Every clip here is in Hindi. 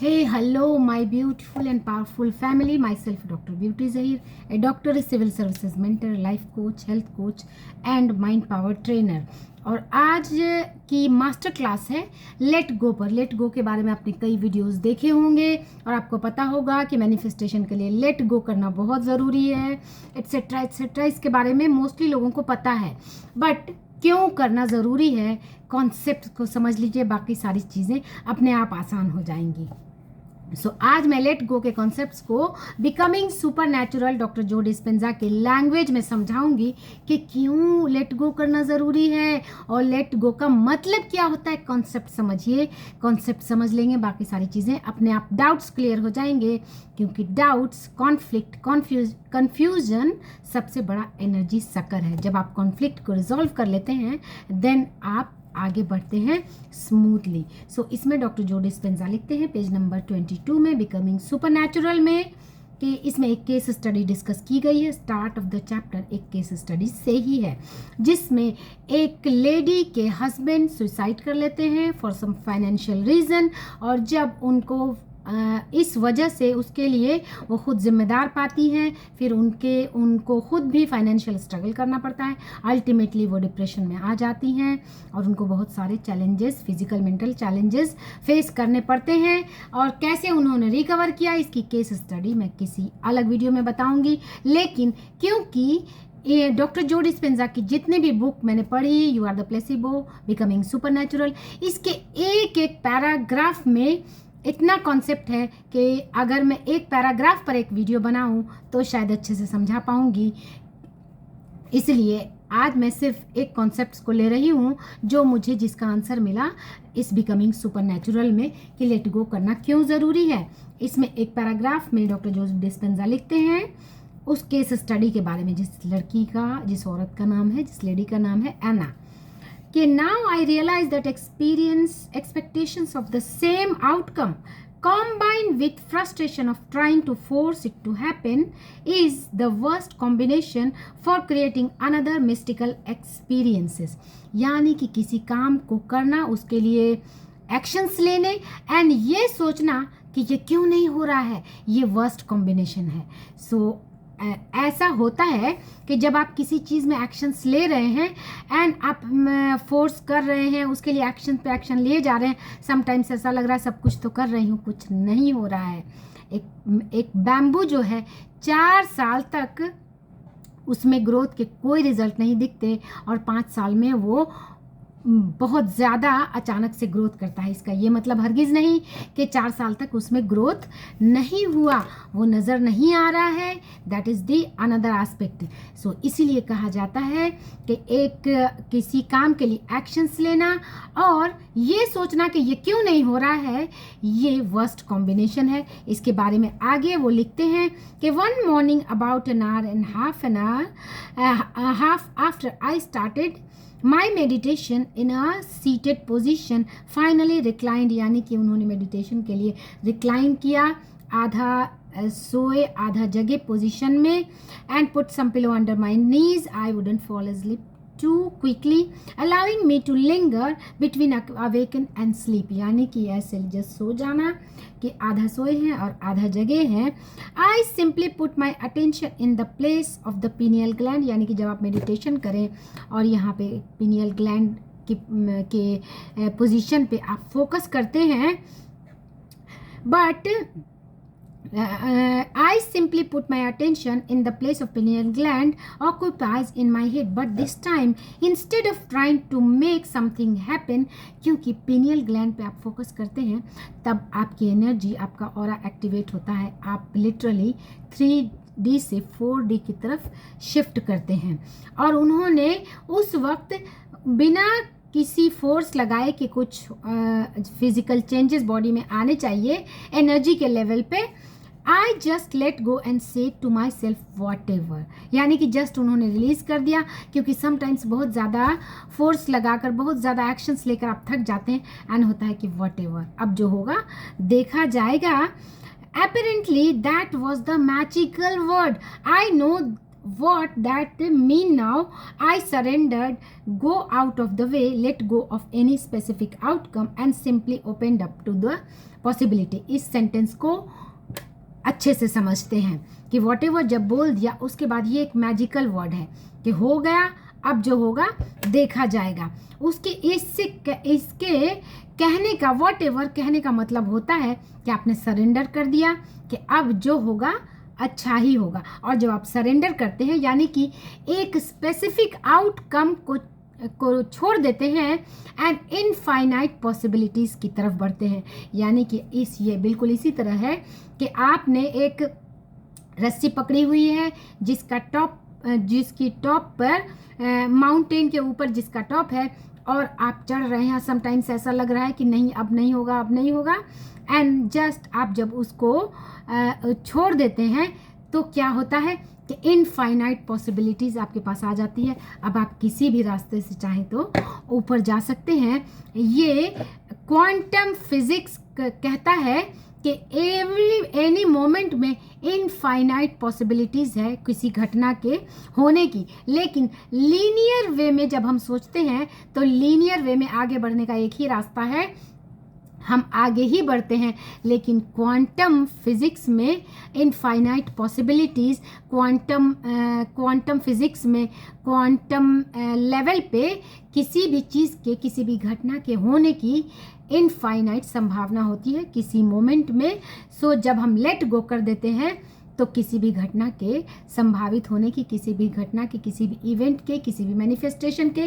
Hey, hello, my beautiful and powerful family. Myself, Dr. Beauty Zahir, a doctor, a civil services mentor, life coach, health coach, and mind power trainer. और आज की मास्टर क्लास है लेट गो पर। लेट गो के बारे में आपने कई वीडियोस देखे होंगे और आपको पता होगा कि मैनिफेस्टेशन के लिए लेट गो करना बहुत ज़रूरी है, एट्सेट्रा एट्सेट्रा। इसके बारे में मोस्टली लोगों को पता है, बट क्यों करना ज़रूरी है, कॉन्सेप्ट को समझ लीजिए, बाकी सारी चीज़ें अपने आप आसान हो जाएंगी। आज मैं लेट गो के कॉन्सेप्ट्स को बिकमिंग सुपर नेचुरल डॉक्टर जो डिस्पेंजा के लैंग्वेज में समझाऊंगी कि क्यों लेट गो करना ज़रूरी है और लेट गो का मतलब क्या होता है। कॉन्सेप्ट समझिए, कॉन्सेप्ट समझ लेंगे, बाकी सारी चीज़ें अपने आप डाउट्स क्लियर हो जाएंगे, क्योंकि डाउट्स, कॉन्फ्लिक्ट, कन्फ्यूजन सबसे बड़ा एनर्जी सकर है। जब आप कॉन्फ्लिक्ट को रिजॉल्व कर लेते हैं देन आप आगे बढ़ते हैं स्मूथली। इसमें डॉक्टर जो डिस्पेंजा लिखते हैं पेज नंबर 22 में बिकमिंग सुपरनैचुरल में कि इसमें एक केस स्टडी डिस्कस की गई है। स्टार्ट ऑफ द चैप्टर एक केस स्टडी से ही है, जिसमें एक लेडी के हस्बैंड सुसाइड कर लेते हैं फॉर सम फाइनेंशियल रीज़न, और जब उनको इस वजह से उसके लिए वो खुद जिम्मेदार पाती हैं, फिर उनको खुद भी फाइनेंशियल स्ट्रगल करना पड़ता है। अल्टीमेटली वो डिप्रेशन में आ जाती हैं और उनको बहुत सारे challenges, physical mental challenges face करने पड़ते हैं। और कैसे उन्होंने रिकवर किया, इसकी केस स्टडी मैं किसी अलग वीडियो में बताऊंगी। लेकिन क्योंकि ये डॉक्टर जो डिस्पेंजा की जितने भी बुक मैंने पढ़ी, you are the placebo, becoming supernatural, इसके एक एक पैराग्राफ में इतना कॉन्सेप्ट है कि अगर मैं एक पैराग्राफ पर एक वीडियो बनाऊं तो शायद अच्छे से समझा पाऊंगी। इसलिए आज मैं सिर्फ एक कॉन्सेप्ट को ले रही हूं जो मुझे, जिसका आंसर मिला इस बिकमिंग सुपरनैचुरल में कि लेट गो करना क्यों ज़रूरी है। इसमें एक पैराग्राफ में डॉक्टर जो डिस्पेंजा लिखते हैं उस केस स्टडी के बारे में, जिस औरत का नाम है, जिस लेडी का नाम है एना, कि now I realize that expectations of the same outcome combined with frustration of trying to force it to happen is the worst combination for creating another mystical experiences। यानी कि किसी काम को करना, उसके लिए एक्शंस लेने एंड ये सोचना कि ये क्यों नहीं हो रहा है, ये वर्स्ट कॉम्बिनेशन है। ऐसा होता है कि जब आप किसी चीज़ में एक्शंस ले रहे हैं एंड आप फोर्स कर रहे हैं, उसके लिए एक्शन पे एक्शन लिए जा रहे हैं, समटाइम्स ऐसा लग रहा है सब कुछ तो कर रही हूँ, कुछ नहीं हो रहा है। एक बैम्बू जो है 4 साल तक उसमें ग्रोथ के कोई रिजल्ट नहीं दिखते और 5 साल में वो बहुत ज़्यादा अचानक से ग्रोथ करता है। इसका ये मतलब हरगिज़ नहीं कि 4 साल तक उसमें ग्रोथ नहीं हुआ, वो नज़र नहीं आ रहा है। That is the another aspect. इसीलिए कहा जाता है कि किसी काम के लिए एक्शंस लेना और ये सोचना कि ये क्यों नहीं हो रहा है, ये वर्स्ट कॉम्बिनेशन है। इसके बारे में आगे वो लिखते हैं कि one morning about an hour and half after I started My meditation in a seated position finally reclined, यानी कि उन्होंने मेडिटेशन के लिए रिक्लाइन किया, आधा सोए आधा जगे पोजीशन में, and put some pillow under my knees. I wouldn't fall asleep too quickly, allowing me to linger between awaken and sleep। यानी कि ऐसे जस्ट सो जाना कि आधा सोए हैं और आधा जगे हैं। I simply put my attention in the place of the pineal gland, यानी कि जब आप मेडिटेशन करें और यहाँ पे pineal gland के पोजीशन पे आप फोकस करते हैं, but I simply put my attention in the place of pineal gland occupies in my head, but this time instead of trying to make something happen, क्योंकि pineal gland पे आप फोकस करते हैं तब आपकी एनर्जी, आपका ऑरा एक्टिवेट होता है, आप लिटरली 3D से 4D की तरफ शिफ्ट करते हैं। और उन्होंने उस वक्त बिना किसी फोर्स लगाए कि कुछ फिजिकल चेंजेस बॉडी में आने चाहिए एनर्जी के लेवल पे, I just let go and say to myself whatever, यानी कि जस्ट उन्होंने रिलीज़ कर दिया। क्योंकि समटाइम्स बहुत ज़्यादा फोर्स लगाकर, बहुत ज़्यादा एक्शंस लेकर आप थक जाते हैं एंड होता है कि वॉट एवर, अब जो होगा देखा जाएगा। Apparently that was the magical word. I know what that mean now? I surrendered, go out of the way, let go of any specific outcome and simply opened up to the possibility. इस सेंटेंस को अच्छे से समझते हैं कि वॉट एवर जब बोल दिया उसके बाद ये एक मैजिकल वर्ड है कि हो गया, अब जो होगा देखा जाएगा। उसके इसके कहने का वॉट एवर कहने का मतलब होता है कि आपने सरेंडर कर दिया कि अब जो होगा अच्छा ही होगा। और जब आप सरेंडर करते हैं यानी कि एक स्पेसिफिक आउटकम को छोड़ देते हैं एंड इनफाइनाइट पॉसिबिलिटीज़ की तरफ बढ़ते हैं। यानी कि ये बिल्कुल इसी तरह है कि आपने एक रस्सी पकड़ी हुई है जिसकी टॉप पर माउंटेन के ऊपर जिसका टॉप है और आप चढ़ रहे हैं। समटाइम्स ऐसा लग रहा है कि नहीं अब नहीं होगा, अब नहीं होगा, एंड जस्ट आप जब उसको छोड़ देते हैं तो क्या होता है कि इनफाइनाइट पॉसिबिलिटीज़ आपके पास आ जाती है। अब आप किसी भी रास्ते से चाहें तो ऊपर जा सकते हैं। ये क्वांटम फिजिक्स कहता है कि एनी मोमेंट में इनफाइनाइट पॉसिबिलिटीज़ है किसी घटना के होने की। लेकिन लीनियर वे में जब हम सोचते हैं तो लीनियर वे में आगे बढ़ने का एक ही रास्ता है, हम आगे ही बढ़ते हैं। लेकिन क्वांटम फिजिक्स में इनफाइनाइट पॉसिबिलिटीज़, क्वांटम फिजिक्स में क्वांटम लेवल पे किसी भी चीज़ के किसी भी घटना के होने की इनफाइनाइट संभावना होती है किसी मोमेंट में। सो जब हम लेट गो कर देते हैं तो किसी भी घटना के संभावित होने की, किसी भी घटना के, किसी भी इवेंट के, किसी भी मैनिफेस्टेशन के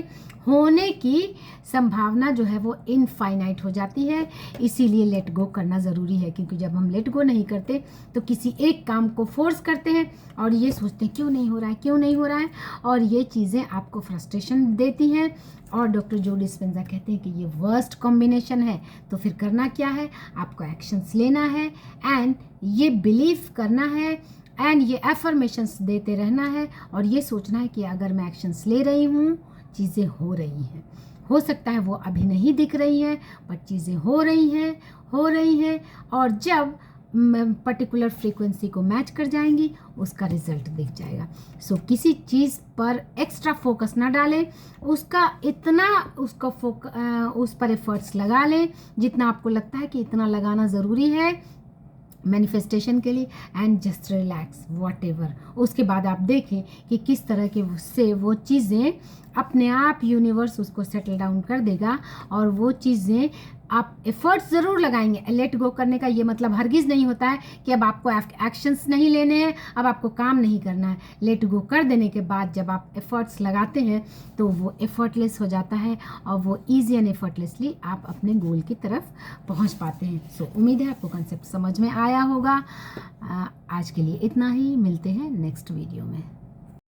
होने की संभावना जो है वो इनफाइनाइट हो जाती है। इसीलिए लेट गो करना ज़रूरी है, क्योंकि जब हम लेट गो नहीं करते तो किसी एक काम को फोर्स करते हैं और ये सोचते हैं क्यों नहीं हो रहा है, क्यों नहीं हो रहा है, और ये चीज़ें आपको फ्रस्ट्रेशन देती हैं। और डॉक्टर जो डिस्पेंजा कहते हैं कि ये वर्स्ट कॉम्बिनेशन है। तो फिर करना क्या है, आपको एक्शंस लेना है एंड ये बिलीव करना है एंड ये एफर्मेशंस देते रहना है और ये सोचना है कि अगर मैं एक्शंस ले रही हूँ चीज़ें हो रही हैं। हो सकता है वो अभी नहीं दिख रही हैं बट चीज़ें हो रही हैं और जब पर्टिकुलर फ्रीक्वेंसी को मैच कर जाएंगी उसका रिजल्ट दिख जाएगा। सो किसी चीज़ पर एक्स्ट्रा फोकस ना डालें, उस पर एफर्ट्स लगा लें जितना आपको लगता है कि इतना लगाना ज़रूरी है मैनिफेस्टेशन के लिए, and just relax what ever. उसके बाद आप देखें कि किस तरह के से वो चीज़ें अपने आप यूनिवर्स उसको सेटल डाउन कर देगा और वो चीज़ें आप एफर्ट्स ज़रूर लगाएंगे। लेट गो करने का ये मतलब हरगिज़ नहीं होता है कि अब आपको एक्शंस नहीं लेने हैं, अब आपको काम नहीं करना है। लेट गो कर देने के बाद जब आप एफर्ट्स लगाते हैं तो वो एफर्टलेस हो जाता है और वो ईजी एंड एफर्टलेसली आप अपने गोल की तरफ पहुंच पाते हैं। सो उम्मीद है आपको कंसेप्ट समझ में आया होगा। आज के लिए इतना ही, मिलते हैं नेक्स्ट वीडियो में।